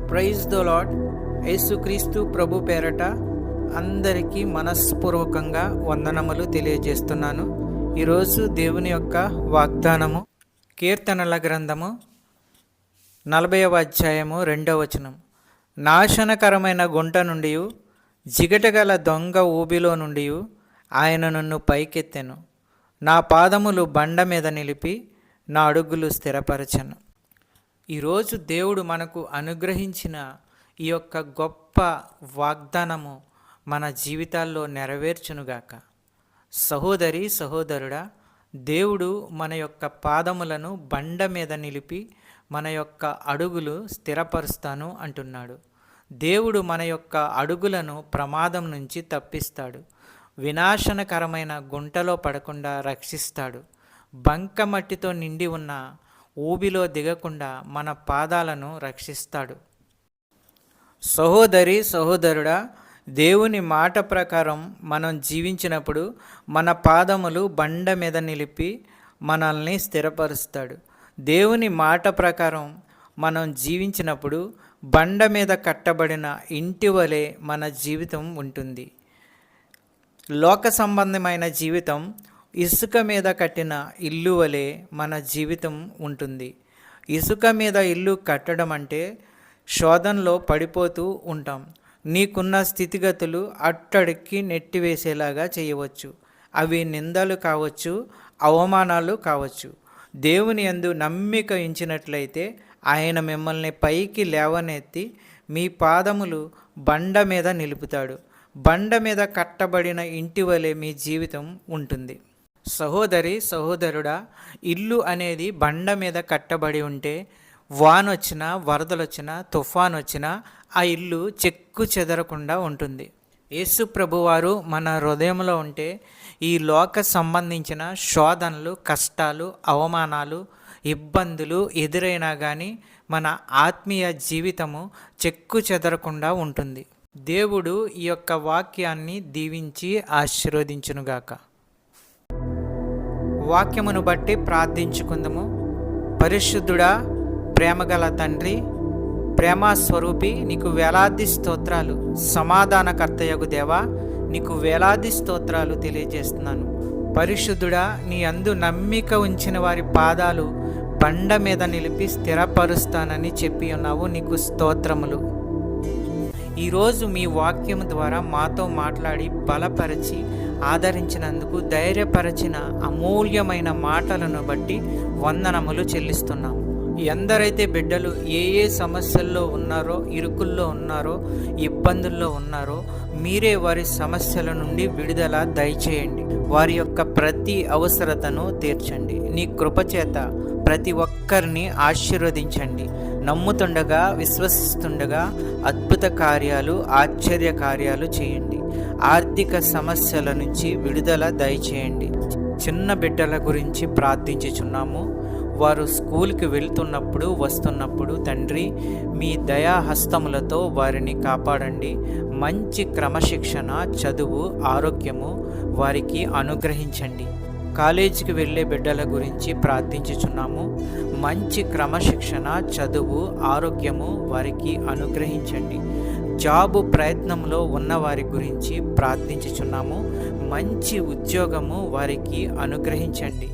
Praise the lord. యేసుక్రీస్తు ప్రభు పేరట అందరికీ మనస్పూర్వకంగా వందనములు తెలియజేస్తున్నాను. ఈరోజు దేవుని యొక్క వాగ్దానము కీర్తనల గ్రంథము 40వ అధ్యాయము 2వ వచనం. నాశనకరమైన గుంట నుండి, జిగటగల దొంగ ఊబిలో నుండి ఆయన నన్ను పైకెత్తెను. నా పాదములు బండ మీద నిలిపి నా అడుగులు స్థిరపరచెను. ఈరోజు దేవుడు మనకు అనుగ్రహించిన ఈ యొక్క గొప్ప వాగ్దానము మన జీవితాల్లో నెరవేర్చునుగాక. సహోదరి సహోదరుడా, దేవుడు మన యొక్క పాదములను బండ మీద నిలిపి మన యొక్క అడుగులు స్థిరపరుస్తాను అంటున్నాడు. దేవుడు మన యొక్క అడుగులను ప్రమాదం నుంచి తప్పిస్తాడు. వినాశనకరమైన గుంటలో పడకుండా రక్షిస్తాడు. బంకమట్టితో నిండి ఉన్న ఊబిలో దిగకుండా మన పాదాలను రక్షిస్తాడు. సహోదరి సహోదరుడా, దేవుని మాట ప్రకారం మనం జీవించినప్పుడు మన పాదములు బండ మీద నిలిపి మనల్ని స్థిరపరుస్తాడు. దేవుని మాట ప్రకారం మనం జీవించినప్పుడు బండ మీద కట్టబడిన ఇంటి వలె మన జీవితం ఉంటుంది. లోక సంబంధమైన జీవితం ఇసుక మీద కట్టిన ఇల్లు వలె మన జీవితం ఉంటుంది. ఇసుక మీద ఇల్లు కట్టడం అంటే శోధనలో పడిపోతూ ఉంటాం. నీకున్న స్థితిగతులు అట్టడికి నెట్టివేసేలాగా చేయవచ్చు. అవి నిందలు కావచ్చు, అవమానాలు కావచ్చు. దేవుని యందు నమ్మిక ఉంచినట్లయితే ఆయన మిమ్మల్ని పైకి లేవనెత్తి మీ పాదములు బండ మీద నిలుపుతాడు. బండ మీద కట్టబడిన ఇంటి వలె మీ జీవితం ఉంటుంది. సహోదరి సహోదరుడా, ఇల్లు అనేది బండ మీద కట్టబడి ఉంటే వానొచ్చినా, వరదలొచ్చినా, తుఫాన్ వచ్చినా ఆ ఇల్లు చెక్కు చెదరకుండా ఉంటుంది. యేసు ప్రభువారు మన హృదయంలో ఉంటే ఈ లోక సంబంధించిన శోధనలు, కష్టాలు, అవమానాలు, ఇబ్బందులు ఎదురైనా కానీ మన ఆత్మీయ జీవితము చెక్కు చెదరకుండా ఉంటుంది. దేవుడు ఈ యొక్క వాక్యాన్ని దీవించి ఆశీర్వదించునుగాక. వాక్యమును బట్టి ప్రార్థించుకుందాము. పరిశుద్ధుడా, ప్రేమగల తండ్రి, ప్రేమస్వరూపి, నీకు వేలాది స్తోత్రాలు. సమాధానకర్తయగు దేవా, నీకు వేలాది స్తోత్రాలు తెలియజేస్తున్నాను. పరిశుద్ధుడా, నీ అందు నమ్మిక ఉంచిన వారి పాదాలు బండ మీద నిలిపి స్థిరపరుస్తానని చెప్పి ఉన్నావు. నీకు స్తోత్రములు. ఈరోజు మీ వాక్యం ద్వారా మాతో మాట్లాడి బలపరిచి ఆదరించినందుకు, ధైర్యపరిచిన అమూల్యమైన మాటలను బట్టి వందనములు చెల్లిస్తున్నాము. ఎందరైతే బిడ్డలు ఏ సమస్యల్లో ఉన్నారో, ఇరుకుల్లో ఉన్నారో, ఇబ్బందుల్లో ఉన్నారో మీరే వారి సమస్యల నుండి విడుదల దయచేయండి. వారి యొక్క ప్రతి అవసరతను తీర్చండి. నీ కృపచేత ప్రతి ఒక్కరిని ఆశీర్వదించండి. నమ్ముతుండగా, విశ్వసిస్తుండగా అద్భుత కార్యాలు, ఆశ్చర్య కార్యాలు చేయండి. ఆర్థిక సమస్యల నుంచి విడుదల దయచేయండి. చిన్న బిడ్డల గురించి ప్రార్థించుచున్నాము. వారు స్కూల్కి వెళ్తున్నప్పుడు, వస్తున్నప్పుడు తండ్రి మీ దయాహస్తములతో వారిని కాపాడండి. మంచి క్రమశిక్షణ, చదువు, ఆరోగ్యము వారికి అనుగ్రహించండి. కాలేజీకి వెళ్ళే బిడ్డల గురించి ప్రార్థించుచున్నాము. మంచి క్రమశిక్షణ, చదువు, ఆరోగ్యము వారికి అనుగ్రహించండి. జాబు ప్రయత్నంలో ఉన్న వారి గురించి ప్రార్థించుచున్నాము. మంచి ఉద్యోగము వారికి అనుగ్రహించండి.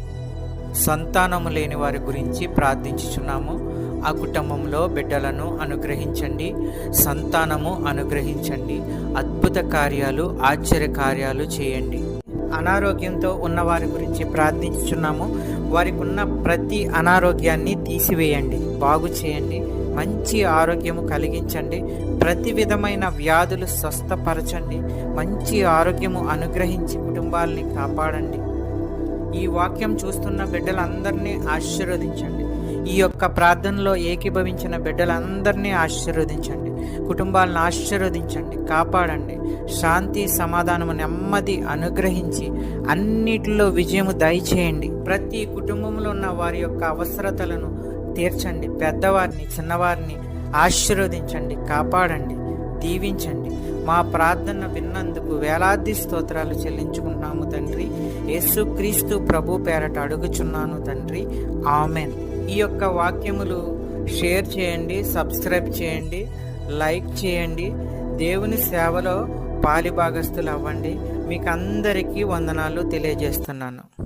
సంతానము లేని వారి గురించి ప్రార్థించుచున్నాము. ఆ కుటుంబంలో బిడ్డలను అనుగ్రహించండి. సంతానము అనుగ్రహించండి. అద్భుత కార్యాలు, ఆశ్చర్య కార్యాలు చేయండి. అనారోగ్యంతో ఉన్న వారి గురించి ప్రార్థించుచున్నాము. వారికి ఉన్న ప్రతి అనారోగ్యాన్ని తీసివేయండి, బాగు చేయండి. మంచి ఆరోగ్యము కలిగించండి. ప్రతి విధమైన వ్యాధులు స్వస్థపరచండి. మంచి ఆరోగ్యము అనుగ్రహించి కుటుంబాలని కాపాడండి. ఈ వాక్యం చూస్తున్న బిడ్డలందరినీ ఆశీర్వదించండి. ఈ యొక్క ప్రార్థనలో ఏకీభవించిన బిడ్డలందరినీ ఆశీర్వదించండి. కుటుంబాలను ఆశీర్వదించండి, కాపాడండి. శాంతి, సమాధానము, నెమ్మది అనుగ్రహించి అన్నిటిలో విజయము దయచేయండి. ప్రతి కుటుంబంలో ఉన్న వారి యొక్క అవసరతలను తీర్చండి. పెద్దవారిని, చిన్నవారిని ఆశీర్వదించండి, కాపాడండి, దీవించండి. మా ప్రార్థన విన్నందుకు వేలాది స్తోత్రాలు చెల్లించుకుంటున్నాము తండ్రి. యేసుక్రీస్తు ప్రభు పేరట అడుగుచున్నాను తండ్రి. ఆమెన్. ఈ యొక్క వాక్యములు షేర్ చేయండి, సబ్స్క్రైబ్ చేయండి, లైక్ చేయండి. దేవుని సేవలో పాలిభాగస్తులు అవ్వండి. మీకు అందరికీ వందనాలు తెలియజేస్తున్నాను.